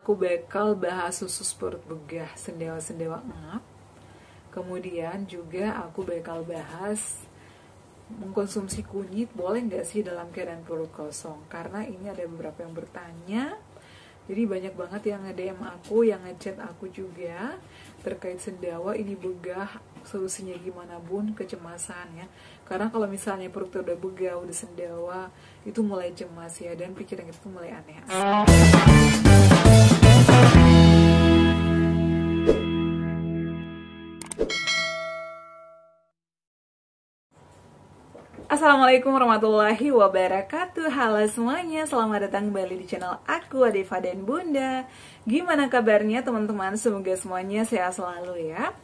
Aku bakal bahas usus perut begah, sendewa-sendewa ngap. Kemudian juga aku bakal bahas mengkonsumsi kunyit boleh nggak sih dalam keadaan perut kosong. Karena ini ada beberapa yang bertanya. Jadi banyak banget yang nge-DM aku, yang nge-chat aku juga terkait sendawa ini begah, solusinya gimana bun, kecemasan ya. Karena kalau misalnya perutnya udah begah, udah sendawa, itu mulai cemas ya, dan pikiran itu mulai aneh. Assalamualaikum warahmatullahi wabarakatuh. Halo semuanya, selamat datang kembali di channel aku, Adeva dan Bunda. Gimana kabarnya teman-teman? Semoga semuanya sehat selalu ya.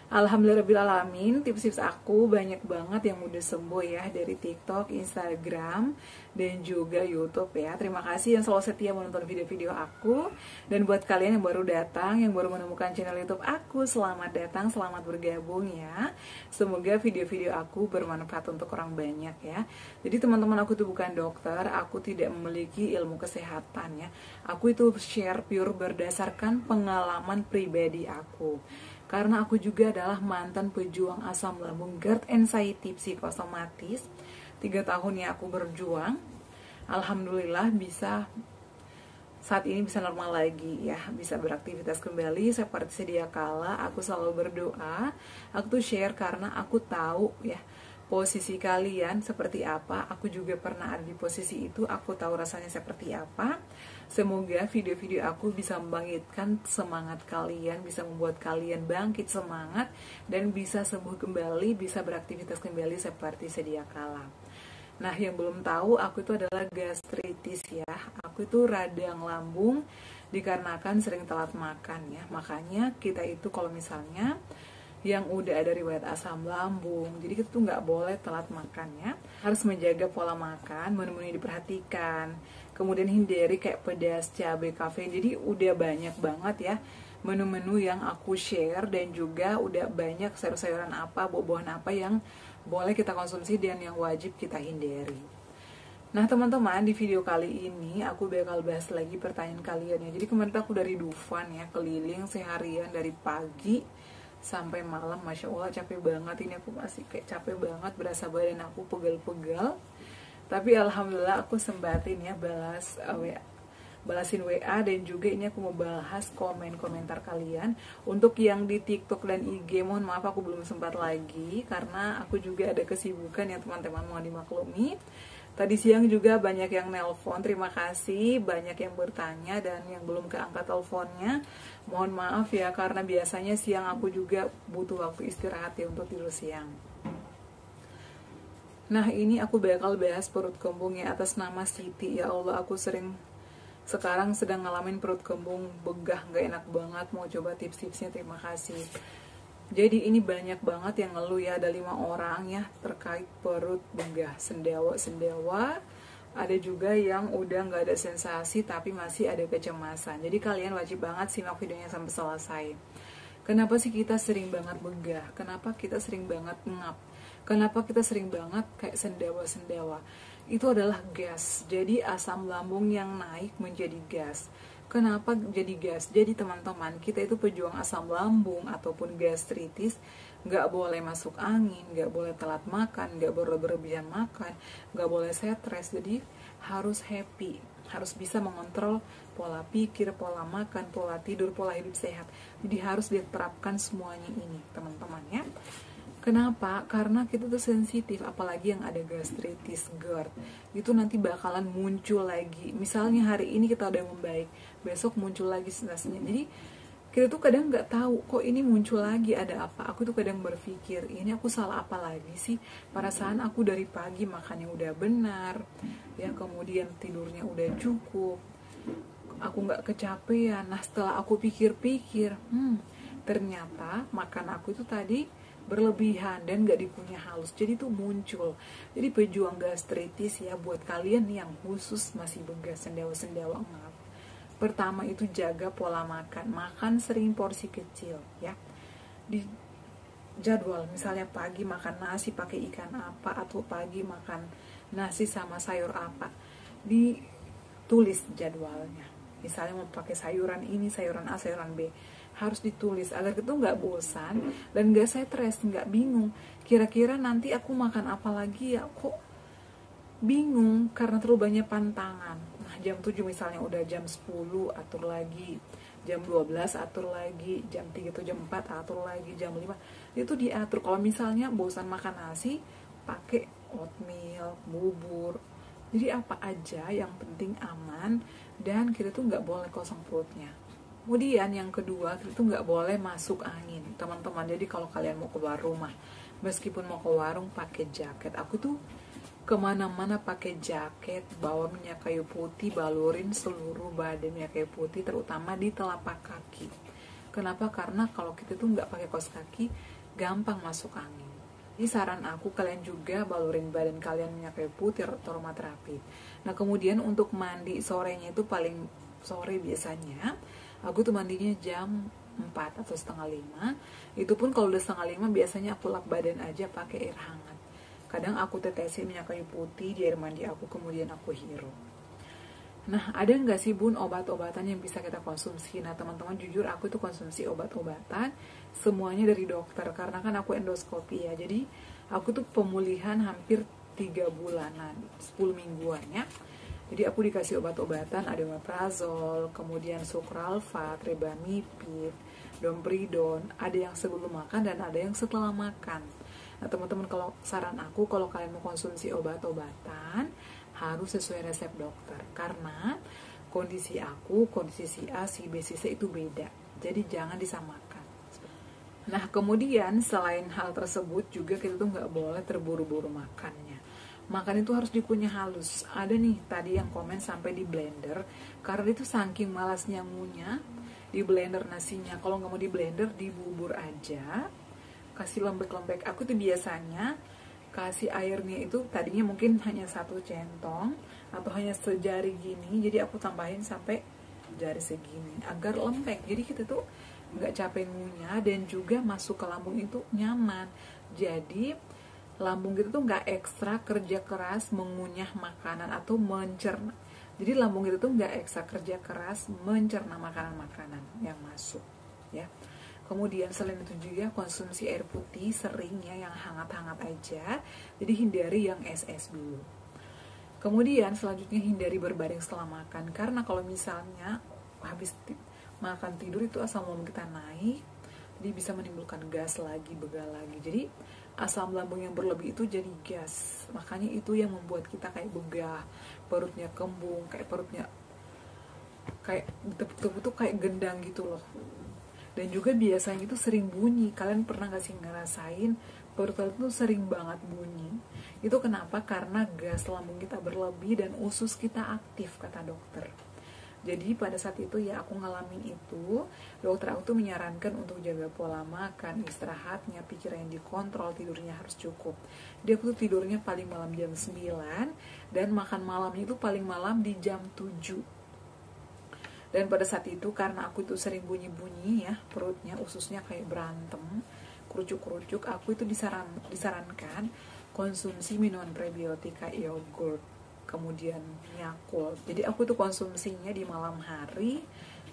Alhamdulillahirrahmanirrahim. Tips-tips aku banyak banget yang udah sembuh ya, dari TikTok, Instagram, dan juga YouTube ya. Terima kasih yang selalu setia menonton video-video aku. Dan buat kalian yang baru datang, yang baru menemukan channel YouTube aku, selamat datang, selamat bergabung ya. Semoga video-video aku bermanfaat untuk orang banyak ya. Jadi teman-teman, aku tuh bukan dokter, aku tidak memiliki ilmu kesehatan ya. Aku itu share pure berdasarkan pengalaman pribadi aku. Karena aku juga adalah mantan pejuang asam lambung GERD anxiety psikosomatis. 3 tahun ya aku berjuang. Alhamdulillah saat ini bisa normal lagi ya, bisa beraktivitas kembali seperti sedia kala. Aku selalu berdoa, aku tuh share karena aku tahu ya posisi kalian seperti apa. Aku juga pernah ada di posisi itu, aku tahu rasanya seperti apa. Semoga video-video aku bisa membangkitkan semangat kalian, bisa membuat kalian bangkit semangat dan bisa sembuh kembali, bisa beraktivitas kembali seperti sedia kala. Nah, yang belum tahu, aku itu adalah gastritis ya. Aku itu radang lambung dikarenakan sering telat makan ya. Makanya kita itu kalau misalnya yang udah ada riwayat asam lambung, jadi kita tuh nggak boleh telat makan ya. Harus menjaga pola makan, menu-menu diperhatikan. Kemudian hindari kayak pedas, cabai, kafein. Jadi udah banyak banget ya menu-menu yang aku share, dan juga udah banyak sayur-sayuran apa, buah-buahan apa yang boleh kita konsumsi dan yang wajib kita hindari. Nah teman-teman, di video kali ini aku bakal bahas lagi pertanyaan kalian ya. Jadi kemarin aku dari Dufan ya, keliling seharian dari pagi sampai malam. Masya Allah capek banget, ini aku masih kayak capek banget, berasa badan aku pegal-pegal. Tapi alhamdulillah aku sembatin ya balasin WA, dan juga ini aku mau bahas komentar kalian. Untuk yang di TikTok dan IG, mohon maaf aku belum sempat lagi karena aku juga ada kesibukan ya teman-teman, mohon dimaklumi. Tadi siang juga banyak yang nelpon, terima kasih, banyak yang bertanya, dan yang belum keangkat teleponnya mohon maaf ya, karena biasanya siang aku juga butuh waktu istirahat ya untuk tidur siang. Nah ini aku bakal bahas perut kembung ya, atas nama Siti. Ya Allah, aku sekarang sedang ngalamin perut kembung begah, gak enak banget. Mau coba tips-tipsnya, terima kasih. Jadi ini banyak banget yang ngeluh ya, ada 5 orang ya terkait perut begah, sendawa. Ada juga yang udah gak ada sensasi tapi masih ada kecemasan. Jadi kalian wajib banget simak videonya sampai selesai. Kenapa sih kita sering banget begah? Kenapa kita sering banget ngap? Kenapa kita sering banget kayak sendawa-sendawa? Itu adalah gas. Jadi asam lambung yang naik menjadi gas. Kenapa jadi gas? Jadi teman-teman, kita itu pejuang asam lambung ataupun gastritis, nggak boleh masuk angin, nggak boleh telat makan, nggak boleh berlebihan makan, nggak boleh stres. Jadi harus happy, harus bisa mengontrol pola pikir, pola makan, pola tidur, pola hidup sehat. Jadi harus diterapkan semuanya ini teman-teman ya. Kenapa? Karena kita tuh sensitif, apalagi yang ada gastritis, GERD. Itu nanti bakalan muncul lagi. Misalnya hari ini kita udah membaik, besok muncul lagi sensasinya. Jadi kita tuh kadang nggak tahu, kok ini muncul lagi, ada apa. Aku tuh kadang berpikir, ini aku salah apa lagi sih? Perasaan aku dari pagi makannya udah benar, ya, kemudian tidurnya udah cukup, aku nggak kecapean. Nah setelah aku pikir-pikir, ternyata makan aku itu tadi berlebihan dan gak dikunyah halus, jadi tuh muncul. Jadi pejuang gastritis ya, buat kalian yang khusus masih begah, sendawa-sendawa ngap, pertama itu jaga pola makan sering porsi kecil ya. Di jadwal, misalnya pagi makan nasi pakai ikan apa, atau pagi makan nasi sama sayur apa, ditulis jadwalnya misalnya mau pakai sayuran ini, sayuran A, sayuran B, harus ditulis agar kita nggak bosan dan nggak stres, nggak bingung kira-kira nanti aku makan apa lagi ya, kok bingung karena terlalu banyak pantangan. Nah, jam 7 misalnya udah jam 10 atur lagi, jam 12 atur lagi, jam 3 atau jam 4 atur lagi, jam 5 itu diatur. Kalau misalnya bosan makan nasi, pakai oatmeal, bubur. Jadi apa aja yang penting aman dan kita tuh nggak boleh kosong perutnya. Kemudian yang kedua, kita tuh nggak boleh masuk angin, teman-teman. Jadi kalau kalian mau keluar rumah, meskipun mau ke warung pakai jaket. Aku tuh kemana-mana pakai jaket, bawa minyak kayu putih, balurin seluruh badan minyak kayu putih, terutama di telapak kaki. Kenapa? Karena kalau kita tuh nggak pakai kaos kaki, gampang masuk angin. Jadi saran aku, kalian juga balurin badan kalian minyak kayu putih atau aromaterapi. Nah, kemudian untuk mandi sorenya itu paling sore biasanya. Aku tuh mandinya jam 4 atau setengah 5. Itu pun kalau udah setengah 5 biasanya aku lap badan aja pakai air hangat. Kadang aku tetesin minyak kayu putih di air mandi aku, kemudian aku hirup. Nah, ada nggak sih bun obat-obatan yang bisa kita konsumsi? Nah, teman-teman, jujur aku tuh konsumsi obat-obatan semuanya dari dokter, karena kan aku endoskopi ya. Jadi aku tuh pemulihan hampir 3 bulanan, 10 mingguan ya. Jadi aku dikasih obat-obatan, ada omeprazol, kemudian sukralfat, rebamipid, dompridon, ada yang sebelum makan dan ada yang setelah makan. Nah, teman-teman, kalau saran aku, kalau kalian mau konsumsi obat-obatan harus sesuai resep dokter, karena kondisi aku, kondisi si A, si B, si C itu beda, jadi jangan disamakan. Nah, kemudian selain hal tersebut juga kita tuh nggak boleh terburu-buru makannya. Makan itu harus dikunyah halus. Ada nih tadi yang komen sampai di blender, karena itu saking malasnya ngunyah, di blender nasinya. Kalau nggak mau di blender, di bubur aja, kasih lembek-lembek. Aku tuh biasanya kasih airnya itu tadinya mungkin hanya 1 centong atau hanya sejari gini, jadi aku tambahin sampai jari segini agar lembek. Jadi kita tuh nggak capek ngunyah dan juga masuk ke lambung itu nyaman. Jadi lambung kita tuh nggak ekstra kerja keras mengunyah makanan atau mencerna. Jadi lambung kita tuh nggak ekstra kerja keras mencerna makanan-makanan yang masuk ya. Kemudian selain itu juga konsumsi air putih sering ya, yang hangat-hangat aja. Jadi hindari yang es-es dulu. Kemudian selanjutnya hindari berbaring setelah makan, karena kalau misalnya habis makan tidur itu asam lambung kita naik, jadi bisa menimbulkan gas lagi, begal lagi. Jadi asam lambung yang berlebih itu jadi gas. Makanya itu yang membuat kita kayak begah, perutnya kembung, kayak perutnya kayak ditepuk-tepuk tuh kayak gendang gitu loh. Dan juga biasanya itu sering bunyi. Kalian pernah gak sih ngerasain perut kalian tuh sering banget bunyi? Itu kenapa? Karena gas lambung kita berlebih dan usus kita aktif, kata dokter. Jadi pada saat itu ya aku ngalamin itu, dokter aku tuh menyarankan untuk jaga pola makan, istirahatnya, pikiran yang dikontrol, tidurnya harus cukup. Dia tuh tidurnya paling malam jam 9 dan makan malamnya itu paling malam di jam 7. Dan pada saat itu karena aku itu sering bunyi-bunyi ya, perutnya, ususnya kayak berantem, kerucuk-kerucuk, aku itu disarankan konsumsi minuman prebiotik kayak yogurt, kemudian Yakult. Jadi aku tuh konsumsinya di malam hari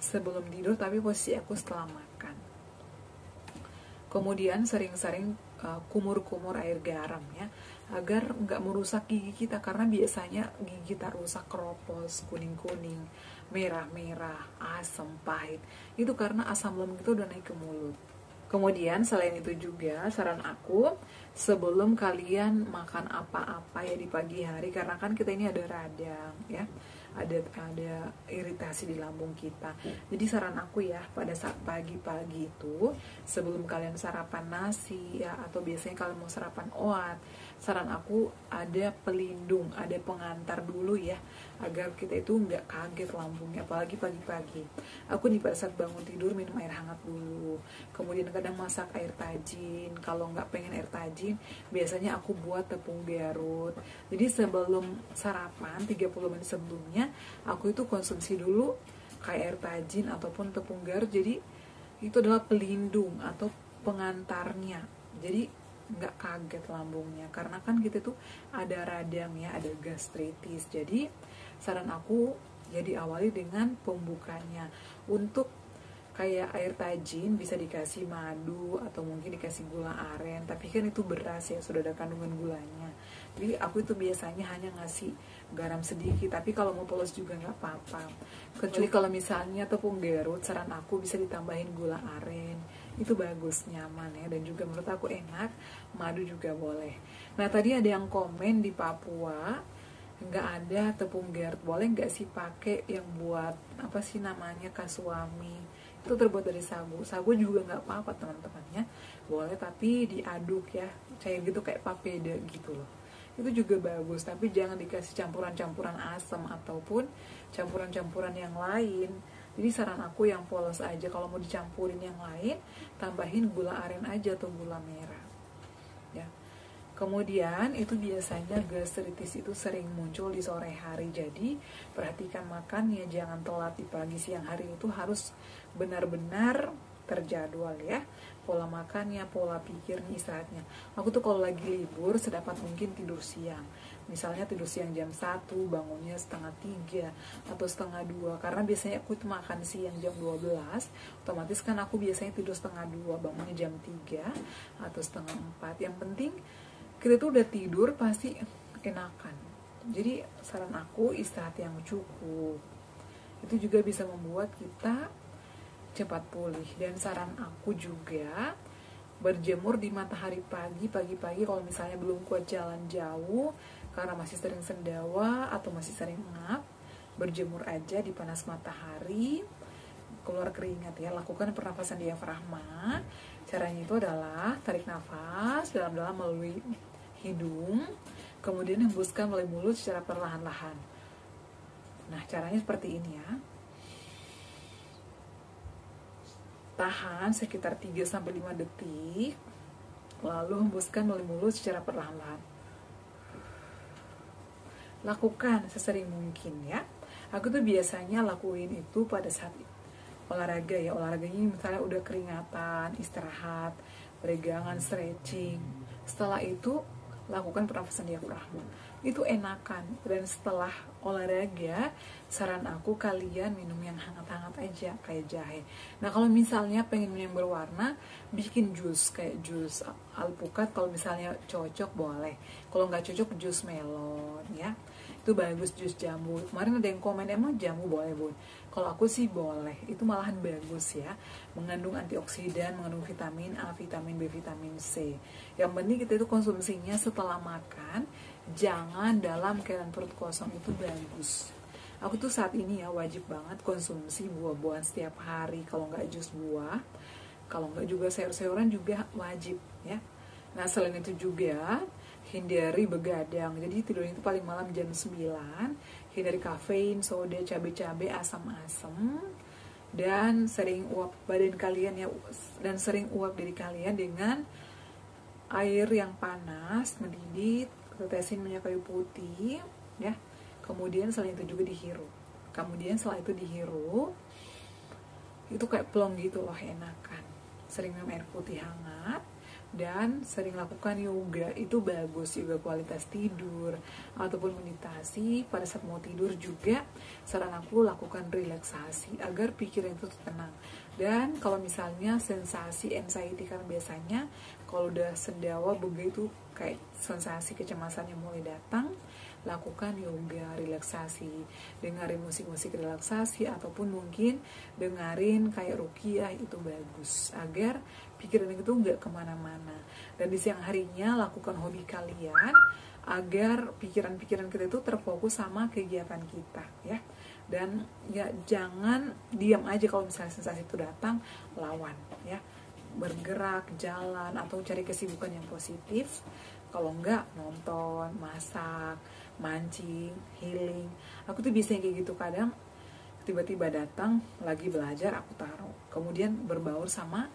sebelum tidur, tapi posisi aku setelah makan. Kemudian sering-sering kumur-kumur air garam ya, agar nggak merusak gigi kita, karena biasanya gigi kita rusak, keropos, kuning-kuning, merah-merah, asam, pahit. Itu karena asam lambung itu udah naik ke mulut. Kemudian selain itu juga saran aku, sebelum kalian makan apa-apa ya di pagi hari, karena kan kita ini ada radang ya, ada iritasi di lambung kita. Jadi saran aku ya, pada saat pagi-pagi itu sebelum kalian sarapan nasi ya, atau biasanya kalian mau sarapan oat, saran aku ada pelindung, ada pengantar dulu ya, agar kita itu nggak kaget lambungnya, apalagi pagi-pagi. Aku nih pada saat bangun tidur minum air hangat dulu, kemudian kadang masak air tajin. Kalau nggak pengen air tajin, biasanya aku buat tepung Garut. Jadi sebelum sarapan 30 menit sebelumnya aku itu konsumsi dulu kayak air tajin ataupun tepung Garut. Jadi itu adalah pelindung atau pengantarnya, jadi nggak kaget lambungnya, karena kan kita tuh ada radang ya, ada gastritis. Jadi saran aku Jadi awali dengan pembukanya. Untuk kayak air tajin bisa dikasih madu atau mungkin dikasih gula aren, tapi kan itu beras ya, sudah ada kandungan gulanya. Jadi aku itu biasanya hanya ngasih garam sedikit, tapi kalau mau polos juga nggak apa-apa. Kecuali kalau misalnya tepung Garut, saran aku bisa ditambahin gula aren, itu bagus, nyaman ya, dan juga menurut aku enak. Madu juga boleh. Nah tadi ada yang komen di Papua nggak ada tepung Garut, boleh nggak sih pakai yang buat apa sih namanya, kasuami, itu terbuat dari sagu. Sagu juga nggak apa-apa teman-temannya, boleh, tapi diaduk ya, kayak gitu, kayak papeda gitu loh, itu juga bagus. Tapi jangan dikasih campuran-campuran asam ataupun campuran-campuran yang lain. Jadi saran aku yang polos aja. Kalau mau dicampurin yang lain, tambahin gula aren aja atau gula merah ya. Kemudian itu biasanya gastritis itu sering muncul di sore hari. Jadi perhatikan makannya, jangan telat di pagi siang hari, itu harus benar-benar terjadwal ya. Pola makannya, pola pikirnya, istirahatnya. Aku tuh kalau lagi libur sedapat mungkin tidur siang. Misalnya tidur siang jam 1, bangunnya setengah 3 atau setengah 2. Karena biasanya aku tuh makan siang jam 12, otomatis kan aku biasanya tidur setengah 2, bangunnya jam 3 atau setengah 4. Yang penting kita tuh udah tidur pasti enakan. Jadi saran aku istirahat yang cukup. Itu juga bisa membuat kita cepat pulih. Dan saran aku juga berjemur di matahari pagi-pagi kalau misalnya belum kuat jalan jauh karena masih sering sendawa atau masih sering ngap, berjemur aja di panas matahari, keluar keringat ya. Lakukan pernafasan diafragma. Caranya itu adalah tarik nafas dalam-dalam melalui hidung, kemudian hembuskan melalui mulut secara perlahan-lahan. Nah, caranya seperti ini ya. Tahan sekitar 3-5 detik, lalu hembuskan melalui mulut secara perlahan-lahan. Lakukan sesering mungkin ya. Aku tuh biasanya lakuin itu pada saat olahraga ya. Olahraganya misalnya udah keringatan, istirahat, peregangan, stretching. Setelah itu lakukan pernafasan diafragma, itu enakan. Dan setelah olahraga, saran aku kalian minum yang hangat-hangat aja kayak jahe. Nah kalau misalnya pengen minum yang berwarna, bikin jus kayak jus alpukat, kalau misalnya cocok boleh, kalau nggak cocok jus melon ya, itu bagus. Jus jambu, kemarin ada yang komen emang jambu boleh bun, kalau aku sih boleh, itu malahan bagus ya, mengandung antioksidan, mengandung vitamin A, vitamin B, vitamin C. Yang penting kita itu konsumsinya setelah makan, jangan dalam keadaan perut kosong, itu bagus. Aku tuh saat ini ya wajib banget konsumsi buah-buahan setiap hari, kalau nggak jus buah, kalau nggak juga sayur-sayuran juga wajib ya. Nah selain itu juga hindari begadang, jadi tidur itu paling malam jam 9, hindari kafein, soda, cabai-cabai, asam-asam, dan sering uap badan kalian ya, dan sering uap diri kalian dengan air yang panas, mendidih, tetesin minyak kayu putih ya. Kemudian selain itu juga dihirup. Kemudian setelah itu dihirup, itu kayak plong gitu loh, enakan. Sering minum air putih hangat dan sering lakukan yoga, itu bagus. Yoga kualitas tidur ataupun meditasi pada saat mau tidur juga saran aku lakukan relaksasi agar pikiran itu tenang. Dan kalau misalnya sensasi anxiety, karena biasanya kalau udah sendawa begitu kayak sensasi kecemasan yang mulai datang, lakukan yoga relaksasi, dengerin musik-musik relaksasi ataupun mungkin dengerin kayak ruqyah, itu bagus agar pikiran itu nggak kemana-mana. Dan di siang harinya lakukan hobi kalian agar pikiran-pikiran kita itu terfokus sama kegiatan kita ya. Dan ya jangan diam aja, kalau misalnya sensasi itu datang, lawan ya, bergerak, jalan, atau cari kesibukan yang positif. Kalau enggak, nonton, masak, mancing, healing. Aku tuh biasanya kayak gitu, kadang tiba-tiba datang lagi belajar aku taruh, kemudian berbaur sama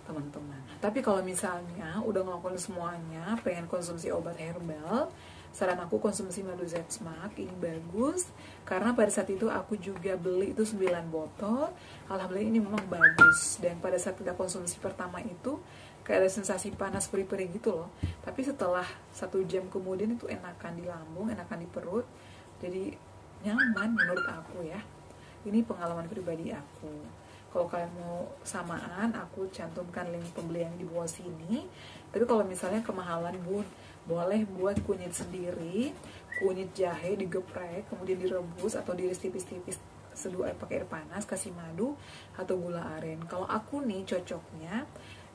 teman-teman. Tapi kalau misalnya udah ngelakuin semuanya, pengen konsumsi obat herbal, saran aku konsumsi madu Zetsmak, ini bagus. Karena pada saat itu aku juga beli itu 9 botol, alhamdulillah ini memang bagus. Dan pada saat kita konsumsi pertama itu kayak ada sensasi panas perih-perih gitu loh, tapi setelah 1 jam kemudian itu enakan di lambung, enakan di perut. Jadi nyaman menurut aku ya. Ini pengalaman pribadi aku. Kalau kalian mau samaan, aku cantumkan link pembelian di bawah sini. Tapi kalau misalnya kemahalan bun, boleh buat kunyit sendiri, kunyit jahe digeprek, kemudian direbus atau diiris tipis-tipis, seduh air pakai air panas, kasih madu atau gula aren. Kalau aku nih cocoknya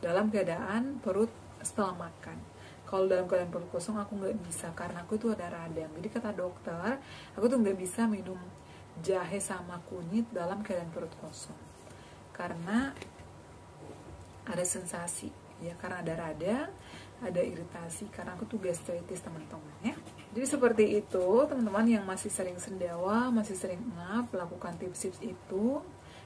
dalam keadaan perut setelah makan. Kalau dalam keadaan perut kosong aku nggak bisa, karena aku tuh ada radang. Jadi kata dokter, aku tuh nggak bisa minum jahe sama kunyit dalam keadaan perut kosong, karena ada sensasi ya, karena ada radang, ada iritasi, karena aku tuh gastritis teman-teman ya. Jadi seperti itu teman-teman yang masih sering sendawa, masih sering ngap, lakukan tips-tips itu.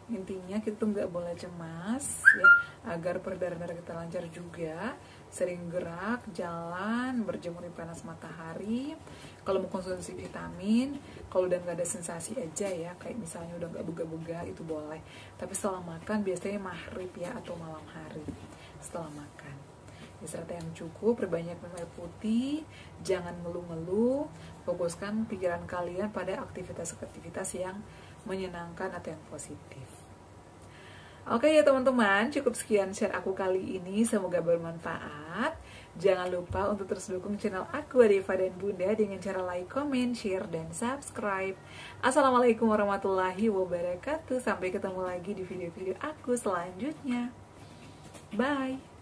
Intinya kita tuh nggak boleh cemas ya, agar peredaran darah kita lancar juga. Sering gerak, jalan, berjemur di panas matahari. Kalau mau konsumsi vitamin, kalau udah nggak ada sensasi aja ya, kayak misalnya udah nggak bega-bega, itu boleh. Tapi setelah makan biasanya maghrib ya, atau malam hari setelah makan. Istirahat yang cukup, perbanyak minum air putih, jangan ngeluh-ngeluh, fokuskan pikiran kalian pada aktivitas-aktivitas yang menyenangkan atau yang positif. Oke ya teman-teman, cukup sekian share aku kali ini, semoga bermanfaat. Jangan lupa untuk terus dukung channel aku Deva dan Bunda dengan cara like, comment, share, dan subscribe. Assalamualaikum warahmatullahi wabarakatuh. Sampai ketemu lagi di video-video aku selanjutnya. Bye.